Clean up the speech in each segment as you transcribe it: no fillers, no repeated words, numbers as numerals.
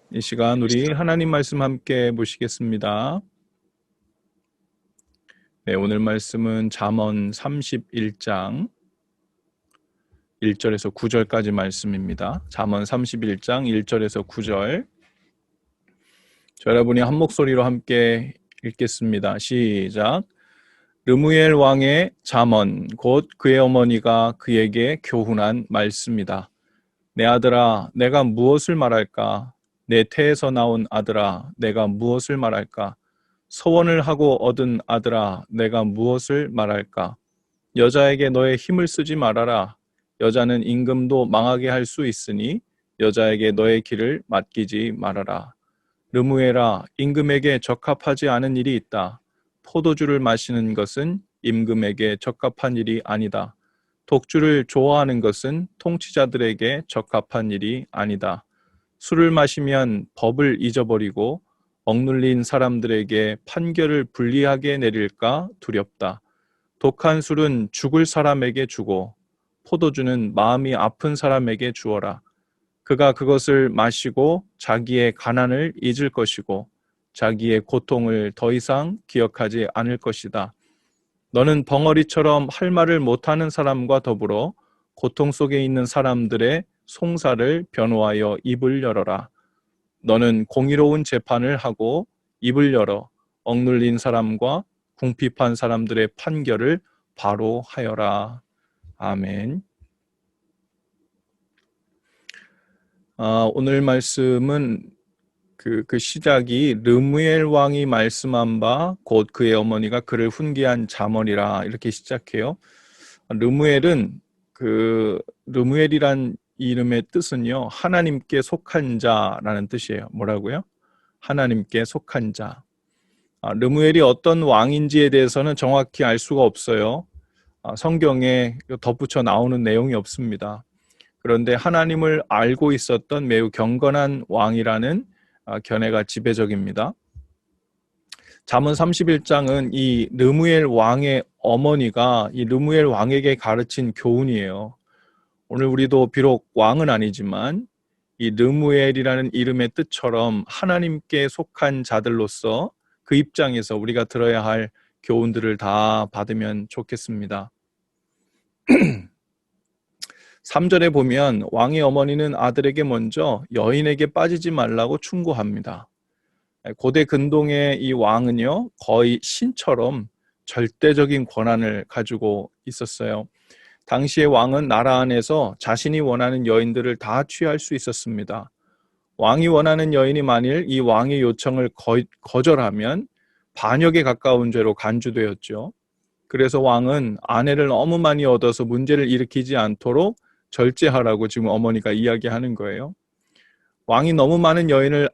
이 시간 우리 하나님 말씀 함께 보시겠습니다. 네, 오늘 말씀은 잠언 31장 1절에서 9절까지 말씀입니다. 잠언 31장 1절에서 9절. 여러분이 한 목소리로 함께 읽겠습니다. 시작. 르무엘 왕의 잠언, 곧 그의 어머니가 그에게 교훈한 말씀이다. 내 아들아, 내가 무엇을 말할까? 내 태에서 나온 아들아, 내가 무엇을 말할까? 서원을 하고 얻은 아들아, 내가 무엇을 말할까? 여자에게 너의 힘을 쓰지 말아라. 여자는 임금도 망하게 할 수 있으니 여자에게 너의 길을 맡기지 말아라. 르무엘아, 임금에게 적합하지 않은 일이 있다. 포도주를 마시는 것은 임금에게 적합한 일이 아니다. 독주를 좋아하는 것은 통치자들에게 적합한 일이 아니다. 술을 마시면 법을 잊어버리고 억눌린 사람들에게 판결을 불리하게 내릴까 두렵다. 독한 술은 죽을 사람에게 주고 포도주는 마음이 아픈 사람에게 주어라. 그가 그것을 마시고 자기의 가난을 잊을 것이고 자기의 고통을 더 이상 기억하지 않을 것이다. 너는 벙어리처럼 할 말을 못하는 사람과 더불어 고통 속에 있는 사람들의 송사를 변호하여 입을 열어라. 너는 공의로운 재판을 하고 입을 열어 억눌린 사람과 궁핍한 사람들의 판결을 바로 하여라. 아멘. 오늘 말씀은 그 시작이 르무엘 왕이 말씀한 바 곧 그의 어머니가 그를 훈계한 잠언이라 이렇게 시작해요. 르무엘은 르무엘이란 이름의 뜻은요, 하나님께 속한 자라는 뜻이에요. 뭐라고요? 하나님께 속한 자. 르무엘이 어떤 왕인지에 대해서는 정확히 알 수가 없어요. 성경에 덧붙여 나오는 내용이 없습니다. 그런데 하나님을 알고 있었던 매우 경건한 왕이라는 견해가 지배적입니다. 잠언 31장은 이 르무엘 왕의 어머니가 이 르무엘 왕에게 가르친 교훈이에요. 오늘 우리도 비록 왕은 아니지만 이 르무엘이라는 이름의 뜻처럼 하나님께 속한 자들로서 그 입장에서 우리가 들어야 할 교훈들을 다 받으면 좋겠습니다. 3절에 보면 왕의 어머니는 아들에게 먼저 여인에게 빠지지 말라고 충고합니다. 고대 근동의 이 왕은요, 거의 신처럼 절대적인 권한을 가지고 있었어요. 당시의 왕은 나라 안에서 자신이 원하는 여인들을 다 취할 수 있었습니다. 왕이 원하는 여인이 만일 이 왕의 요청을 거절하면 반역에 가까운 죄로 간주되었죠. 그래서 왕은 아내를 너무 많이 얻어서 문제를 일으키지 않도록 절제하라고 지금 어머니가 이야기하는 거예요. 왕이 너무 많은 여인을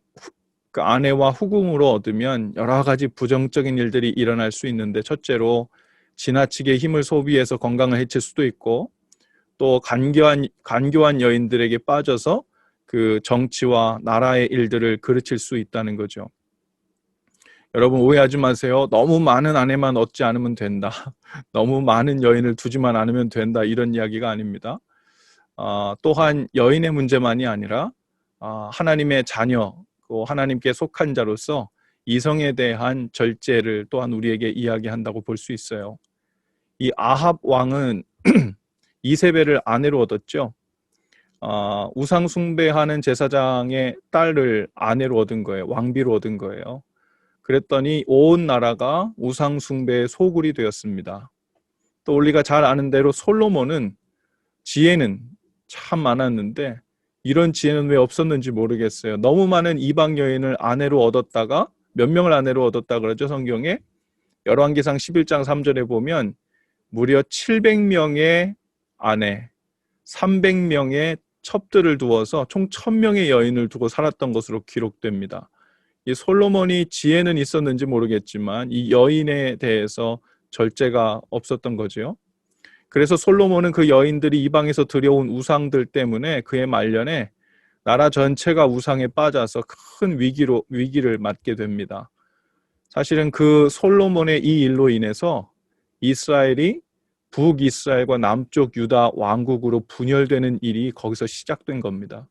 그 아내와 후궁으로 얻으면 여러 가지 부정적인 일들이 일어날 수 있는데, 첫째로 지나치게 힘을 소비해서 건강을 해칠 수도 있고, 또 간교한 여인들에게 빠져서 그 정치와 나라의 일들을 그르칠 수 있다는 거죠. 여러분 오해하지 마세요. 너무 많은 아내만 얻지 않으면 된다. 너무 많은 여인을 두지만 않으면 된다. 이런 이야기가 아닙니다. 또한 여인의 문제만이 아니라 하나님의 자녀, 하나님께 속한 자로서 이성에 대한 절제를 또한 우리에게 이야기한다고 볼 수 있어요. 이 아합 왕은 이세벨을 아내로 얻었죠. 우상 숭배하는 제사장의 딸을 아내로 얻은 거예요. 왕비로 얻은 거예요. 그랬더니 온 나라가 우상 숭배의 소굴이 되었습니다. 또 우리가 잘 아는 대로 솔로몬은 지혜는 참 많았는데 이런 지혜는 왜 없었는지 모르겠어요. 너무 많은 이방 여인을 아내로 얻었다가, 몇 명을 아내로 얻었다 그러죠, 성경에? 열왕기상 11장 3절에 보면 무려 700명의 아내, 300명의 첩들을 두어서 총 1000명의 여인을 두고 살았던 것으로 기록됩니다. 이 솔로몬이 지혜는 있었는지 모르겠지만 이 여인에 대해서 절제가 없었던 거죠. 그래서 솔로몬은 그 여인들이 이방에서 들여온 우상들 때문에 그의 말년에 나라 전체가 우상에 빠져서 큰 위기를 맞게 됩니다. 사실은 그 솔로몬의 이 일로 인해서 이스라엘이 북이스라엘과 남쪽 유다 왕국으로 분열되는 일이 거기서 시작된 겁니다.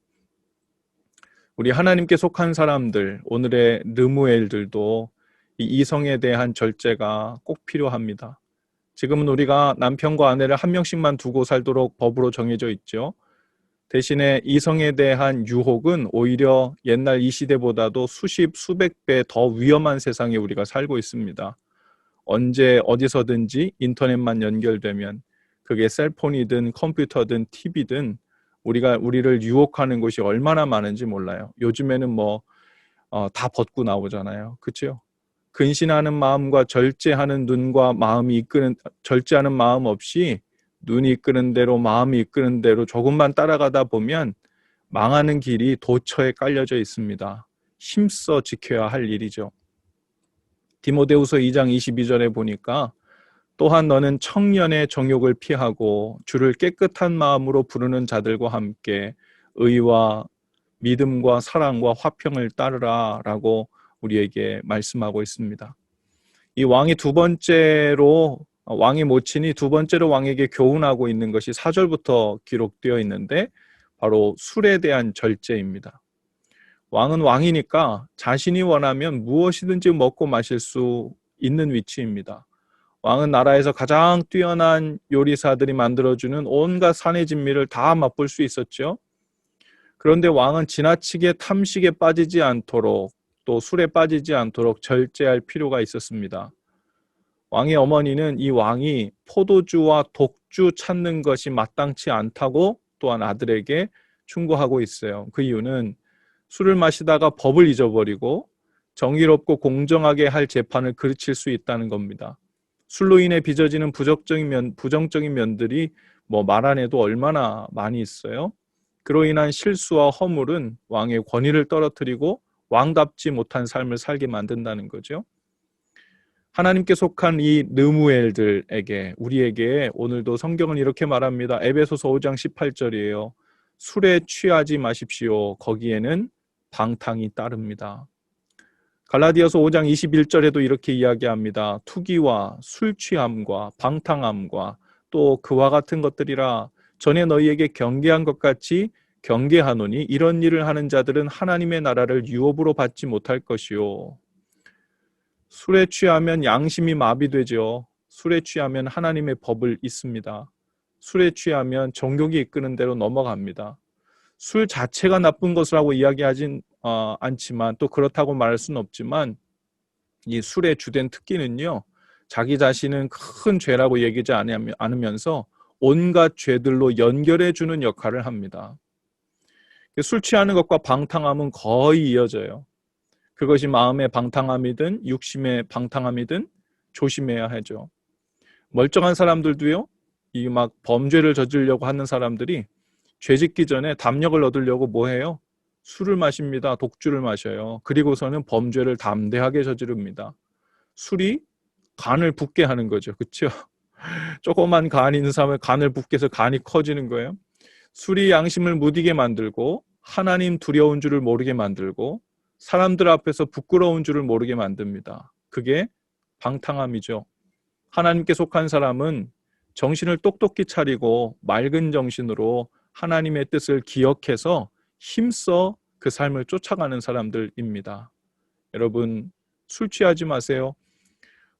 우리 하나님께 속한 사람들, 오늘의 르무엘들도 이 이성에 대한 절제가 꼭 필요합니다. 지금은 우리가 남편과 아내를 한 명씩만 두고 살도록 법으로 정해져 있죠. 대신에 이성에 대한 유혹은 오히려 옛날 이 시대보다도 수십, 수백 배 더 위험한 세상에 우리가 살고 있습니다. 언제 어디서든지 인터넷만 연결되면 그게 셀폰이든 컴퓨터든 TV든 우리를 유혹하는 것이 얼마나 많은지 몰라요. 요즘에는 다 벗고 나오잖아요. 그렇죠? 근신하는 마음과 절제하는 눈과 마음이 절제하는 마음 없이 눈이 이끄는 대로 마음이 이끄는 대로 조금만 따라가다 보면 망하는 길이 도처에 깔려져 있습니다. 힘써 지켜야 할 일이죠. 디모데후서 2장 22절에 보니까 또한 너는 청년의 정욕을 피하고 주를 깨끗한 마음으로 부르는 자들과 함께 의와 믿음과 사랑과 화평을 따르라 라고 우리에게 말씀하고 있습니다. 이 왕이 왕의 모친이 두 번째로 왕에게 교훈하고 있는 것이 4절부터 기록되어 있는데 바로 술에 대한 절제입니다. 왕은 왕이니까 자신이 원하면 무엇이든지 먹고 마실 수 있는 위치입니다. 왕은 나라에서 가장 뛰어난 요리사들이 만들어주는 온갖 산의 진미를 다 맛볼 수 있었죠. 그런데 왕은 지나치게 탐식에 빠지지 않도록 또 술에 빠지지 않도록 절제할 필요가 있었습니다. 왕의 어머니는 이 왕이 포도주와 독주 찾는 것이 마땅치 않다고 또한 아들에게 충고하고 있어요. 그 이유는 술을 마시다가 법을 잊어버리고 정의롭고 공정하게 할 재판을 그르칠 수 있다는 겁니다. 술로 인해 빚어지는 부정적인 면들이 말 안 해도 얼마나 많이 있어요. 그로 인한 실수와 허물은 왕의 권위를 떨어뜨리고 왕답지 못한 삶을 살게 만든다는 거죠. 하나님께 속한 이 느무엘들에게 우리에게 오늘도 성경은 이렇게 말합니다. 에베소서 5장 18절이에요. 술에 취하지 마십시오. 거기에는 방탕이 따릅니다. 갈라디아서 5장 21절에도 이렇게 이야기합니다. 투기와 술 취함과 방탕함과 또 그와 같은 것들이라 전에 너희에게 경계한 것 같이 경계하노니 이런 일을 하는 자들은 하나님의 나라를 유업으로 받지 못할 것이요. 술에 취하면 양심이 마비되죠. 술에 취하면 하나님의 법을 잊습니다. 술에 취하면 정욕이 이끄는 대로 넘어갑니다. 술 자체가 나쁜 것이라고 이야기하진 않지만 또 그렇다고 말할 수는 없지만 이 술의 주된 특기는요. 자기 자신은 큰 죄라고 얘기하지 않으면서 온갖 죄들로 연결해주는 역할을 합니다. 술 취하는 것과 방탕함은 거의 이어져요. 그것이 마음의 방탕함이든 육심의 방탕함이든 조심해야 하죠. 멀쩡한 사람들도요. 이 막 범죄를 저지르려고 하는 사람들이 죄 짓기 전에 담력을 얻으려고 뭐 해요? 술을 마십니다. 독주를 마셔요. 그리고서는 범죄를 담대하게 저지릅니다. 술이 간을 붓게 하는 거죠. 그렇죠? 조그만 간이 있는 사람은 간을 붓게 해서 간이 커지는 거예요. 술이 양심을 무디게 만들고 하나님 두려운 줄을 모르게 만들고 사람들 앞에서 부끄러운 줄을 모르게 만듭니다. 그게 방탕함이죠. 하나님께 속한 사람은 정신을 똑똑히 차리고 맑은 정신으로 하나님의 뜻을 기억해서 힘써 그 삶을 쫓아가는 사람들입니다. 여러분, 술 취하지 마세요.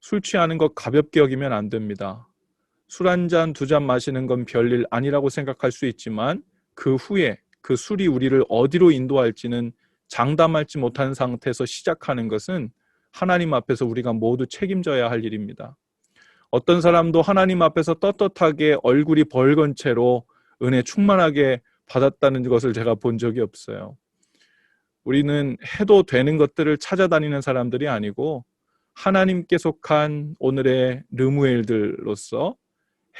술 취하는 것 가볍게 여기면 안 됩니다. 술 한 잔, 두 잔 마시는 건 별일 아니라고 생각할 수 있지만 그 후에 그 술이 우리를 어디로 인도할지는 장담하지 못한 상태에서 시작하는 것은 하나님 앞에서 우리가 모두 책임져야 할 일입니다. 어떤 사람도 하나님 앞에서 떳떳하게 얼굴이 벌건 채로 은혜 충만하게 받았다는 것을 제가 본 적이 없어요. 우리는 해도 되는 것들을 찾아다니는 사람들이 아니고 하나님께 속한 오늘의 르무엘들로서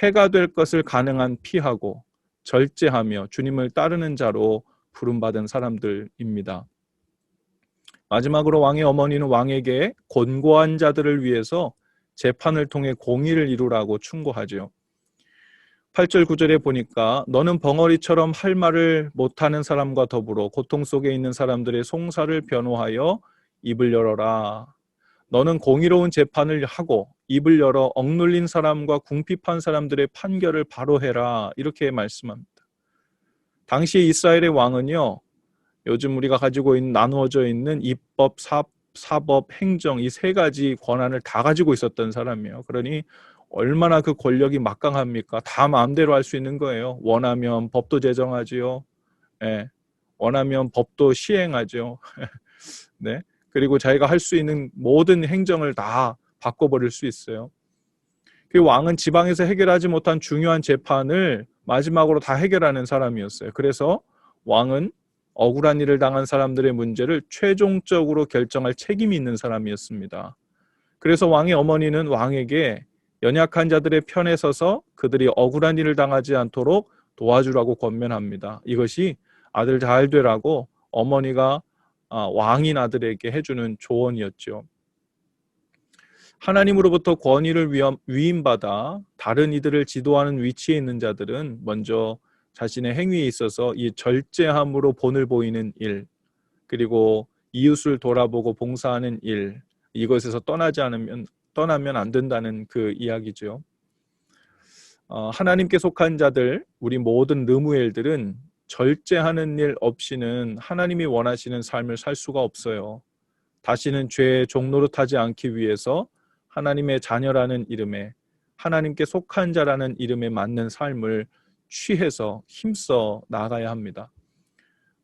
해가 될 것을 가능한 피하고 절제하며 주님을 따르는 자로 부름받은 사람들입니다. 마지막으로 왕의 어머니는 왕에게 곤고한 자들을 위해서 재판을 통해 공의를 이루라고 충고하죠. 8절 9절에 보니까 너는 벙어리처럼 할 말을 못하는 사람과 더불어 고통 속에 있는 사람들의 송사를 변호하여 입을 열어라. 너는 공의로운 재판을 하고 입을 열어 억눌린 사람과 궁핍한 사람들의 판결을 바로 해라. 이렇게 말씀합니다. 당시 이스라엘의 왕은요. 요즘 우리가 가지고 있는 나누어져 있는 입법, 사법, 행정 이 세 가지 권한을 다 가지고 있었던 사람이에요. 그러니 얼마나 그 권력이 막강합니까? 다 마음대로 할 수 있는 거예요. 원하면 법도 제정하지요. 예. 원하면 법도 시행하죠. 네. 그리고 자기가 할 수 있는 모든 행정을 다 바꿔버릴 수 있어요. 그 왕은 지방에서 해결하지 못한 중요한 재판을 마지막으로 다 해결하는 사람이었어요. 그래서 왕은 억울한 일을 당한 사람들의 문제를 최종적으로 결정할 책임이 있는 사람이었습니다. 그래서 왕의 어머니는 왕에게 연약한 자들의 편에 서서 그들이 억울한 일을 당하지 않도록 도와주라고 권면합니다. 이것이 아들 잘 되라고 어머니가 왕인 아들에게 해주는 조언이었죠. 하나님으로부터 권위를 위임받아 다른 이들을 지도하는 위치에 있는 자들은 먼저 자신의 행위에 있어서 이 절제함으로 본을 보이는 일, 그리고 이웃을 돌아보고 봉사하는 일, 이것에서 떠나면 안 된다는 그 이야기죠. 하나님께 속한 자들, 우리 모든 르무엘들은 절제하는 일 없이는 하나님이 원하시는 삶을 살 수가 없어요. 다시는 죄의 종노릇하지 않기 위해서 하나님의 자녀라는 이름에, 하나님께 속한 자라는 이름에 맞는 삶을 취해서 힘써 나아가야 합니다.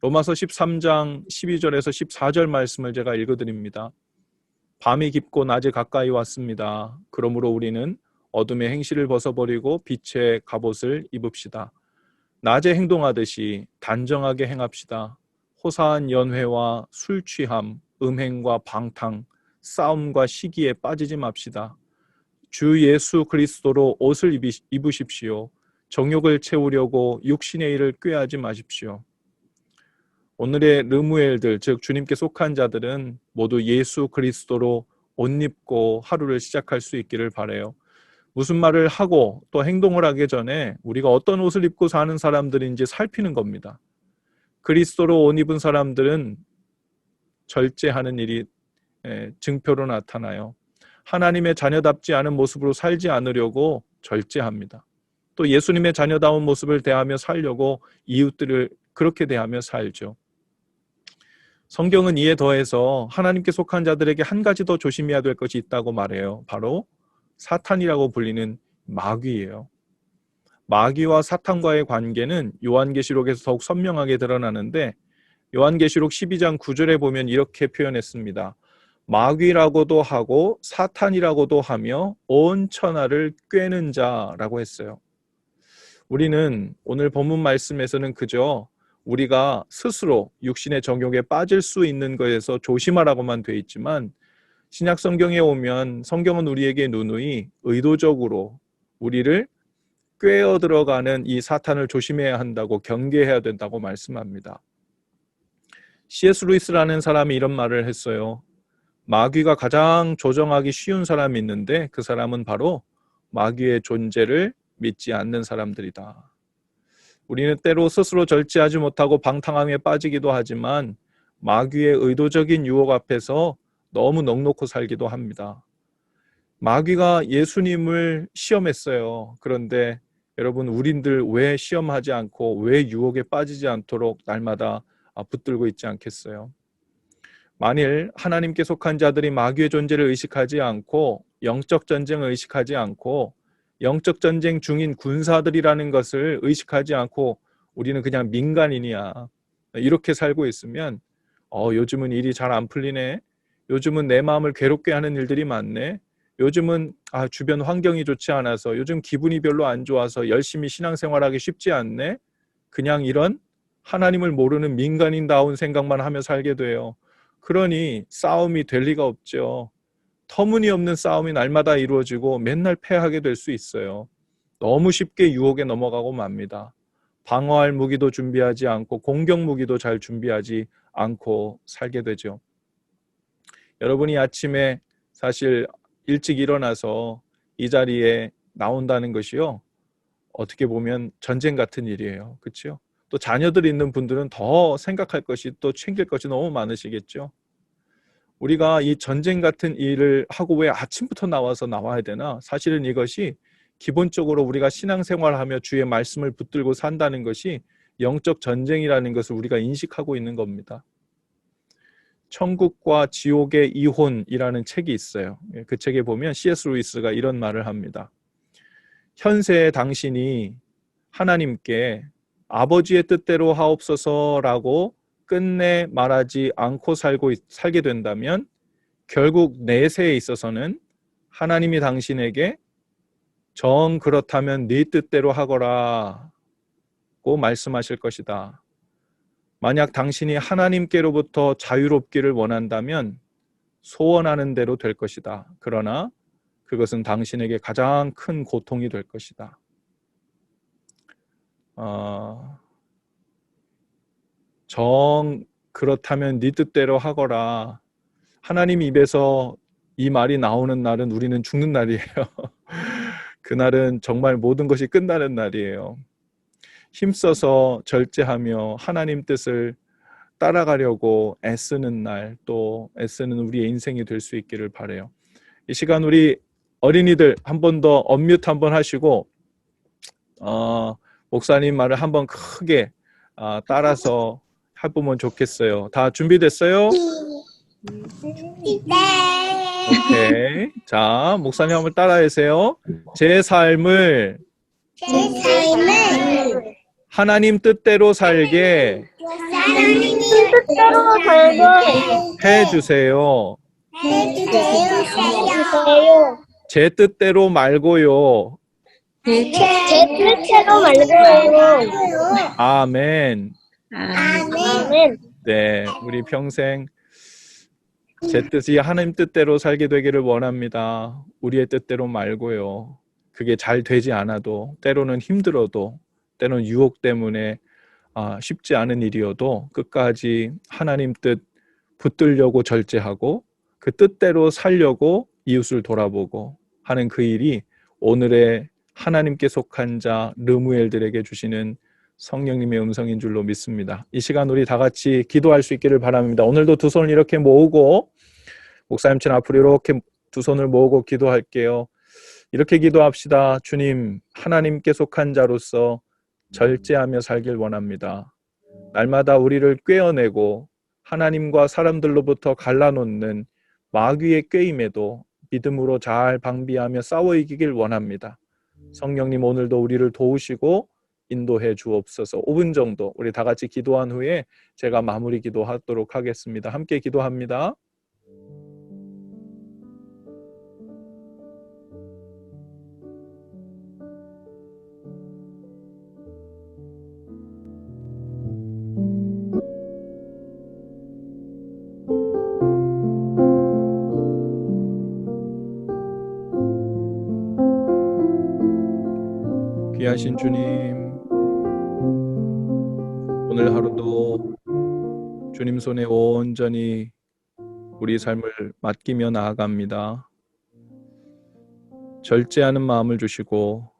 로마서 13장 12절에서 14절 말씀을 제가 읽어드립니다. 밤이 깊고 낮이 가까이 왔습니다. 그러므로 우리는 어둠의 행실을 벗어버리고 빛의 갑옷을 입읍시다. 낮에 행동하듯이 단정하게 행합시다. 호사한 연회와 술 취함, 음행과 방탕, 싸움과 시기에 빠지지 맙시다. 주 예수 그리스도로 옷을 입으십시오. 정욕을 채우려고 육신의 일을 꾀하지 마십시오. 오늘의 르무엘들, 즉 주님께 속한 자들은 모두 예수 그리스도로 옷 입고 하루를 시작할 수 있기를 바라요. 무슨 말을 하고 또 행동을 하기 전에 우리가 어떤 옷을 입고 사는 사람들인지 살피는 겁니다. 그리스도로 옷 입은 사람들은 절제하는 일이 증표로 나타나요. 하나님의 자녀답지 않은 모습으로 살지 않으려고 절제합니다. 또 예수님의 자녀다운 모습을 대하며 살려고 이웃들을 그렇게 대하며 살죠. 성경은 이에 더해서 하나님께 속한 자들에게 한 가지 더 조심해야 될 것이 있다고 말해요. 바로 사탄이라고 불리는 마귀예요. 마귀와 사탄과의 관계는 요한계시록에서 더욱 선명하게 드러나는데 요한계시록 12장 9절에 보면 이렇게 표현했습니다. 마귀라고도 하고 사탄이라고도 하며 온 천하를 꿰는 자라고 했어요. 우리는 오늘 본문 말씀에서는 그저 우리가 스스로 육신의 정욕에 빠질 수 있는 것에서 조심하라고만 돼 있지만 신약 성경에 오면 성경은 우리에게 누누이 의도적으로 우리를 꿰어 들어가는 이 사탄을 조심해야 한다고 경계해야 된다고 말씀합니다. C.S. 루이스라는 사람이 이런 말을 했어요. 마귀가 가장 조정하기 쉬운 사람이 있는데 그 사람은 바로 마귀의 존재를 믿지 않는 사람들이다. 우리는 때로 스스로 절제하지 못하고 방탕함에 빠지기도 하지만 마귀의 의도적인 유혹 앞에서 너무 넉넉히 살기도 합니다. 마귀가 예수님을 시험했어요. 그런데 여러분, 우린들 왜 시험하지 않고 왜 유혹에 빠지지 않도록 날마다 붙들고 있지 않겠어요? 만일 하나님께 속한 자들이 마귀의 존재를 의식하지 않고 영적 전쟁을 의식하지 않고 영적 전쟁 중인 군사들이라는 것을 의식하지 않고 우리는 그냥 민간인이야 이렇게 살고 있으면 요즘은 일이 잘 안 풀리네, 요즘은 내 마음을 괴롭게 하는 일들이 많네, 요즘은 주변 환경이 좋지 않아서 요즘 기분이 별로 안 좋아서 열심히 신앙생활하기 쉽지 않네, 그냥 이런 하나님을 모르는 민간인다운 생각만 하며 살게 돼요. 그러니 싸움이 될 리가 없죠. 터무니없는 싸움이 날마다 이루어지고 맨날 패하게 될 수 있어요. 너무 쉽게 유혹에 넘어가고 맙니다. 방어할 무기도 준비하지 않고 공격 무기도 잘 준비하지 않고 살게 되죠. 여러분이 아침에 사실 일찍 일어나서 이 자리에 나온다는 것이요, 어떻게 보면 전쟁 같은 일이에요. 그렇죠? 또 자녀들이 있는 분들은 더 생각할 것이, 또 챙길 것이 너무 많으시겠죠. 우리가 이 전쟁 같은 일을 하고 왜 아침부터 나와야 되나? 사실은 이것이 기본적으로 우리가 신앙생활하며 주의 말씀을 붙들고 산다는 것이 영적 전쟁이라는 것을 우리가 인식하고 있는 겁니다. 천국과 지옥의 이혼이라는 책이 있어요. 그 책에 보면 C.S. 루이스가 이런 말을 합니다. 현세의 당신이 하나님께 아버지의 뜻대로 하옵소서라고 끝내 말하지 않고 살게 된다면 결국 내세에 있어서는 하나님이 당신에게 정 그렇다면 네 뜻대로 하거라 고 말씀하실 것이다. 만약 당신이 하나님께로부터 자유롭기를 원한다면 소원하는 대로 될 것이다. 그러나 그것은 당신에게 가장 큰 고통이 될 것이다. 정 그렇다면 네 뜻대로 하거라. 하나님 입에서 이 말이 나오는 날은 우리는 죽는 날이에요. 그날은 정말 모든 것이 끝나는 날이에요. 힘써서 절제하며 하나님 뜻을 따라가려고 애쓰는 날, 또 애쓰는 우리의 인생이 될 수 있기를 바라요. 이 시간 우리 어린이들 한 번 더 언뮤트 한번 하시고 목사님 말을 한번 크게 따라서 해보면 좋겠어요. 다 준비됐어요? 네. 오케이. 자, 목사님 한번 따라해주세요. 제 삶을 하나님 뜻대로 살게 하나님 뜻대로 살게 해주세요. 해주세요. 제 뜻대로 말고요. 제 뜻대로 말고요. 아멘. 아멘. 네, 우리 평생 제 뜻이 하나님 뜻대로 살게 되기를 원합니다. 우리의 뜻대로 말고요. 그게 잘 되지 않아도, 때로는 힘들어도, 때로는 유혹 때문에 쉽지 않은 일이어도 끝까지 하나님 뜻 붙들려고 절제하고 그 뜻대로 살려고 이웃을 돌아보고 하는 그 일이 오늘의 하나님께 속한 자 르무엘들에게 주시는 성령님의 음성인 줄로 믿습니다. 이 시간 우리 다 같이 기도할 수 있기를 바랍니다. 오늘도 두 손을 이렇게 모으고 목사님처럼 앞으로 이렇게 두 손을 모으고 기도할게요. 이렇게 기도합시다. 주님, 하나님께 속한 자로서 절제하며 살길 원합니다. 날마다 우리를 꿰어내고 하나님과 사람들로부터 갈라놓는 마귀의 꾀임에도 믿음으로 잘 방비하며 싸워 이기길 원합니다. 성령님 오늘도 우리를 도우시고 인도해 주옵소서. 5분 정도 우리 다 같이 기도한 후에 제가 마무리 기도하도록 하겠습니다. 함께 기도합니다. 귀하신 주님, 오늘 하루도 주님 손에 온전히 우리 삶을 맡기며 나아갑니다. 절제하는 마음을 주시고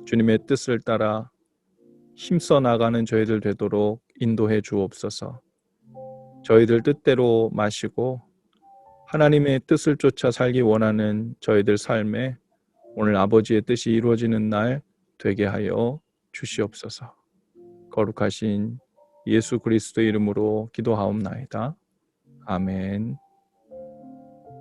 주님의 뜻을 따라 힘써 나가는 저희들 되도록 인도해 주옵소서. 저희들 뜻대로 마시고 하나님의 뜻을 쫓아 살기 원하는 저희들 삶에 오늘 아버지의 뜻이 이루어지는 날 되게 하여 주시옵소서. 거룩하신 예수 그리스도의 이름으로 기도하옵나이다. 아멘.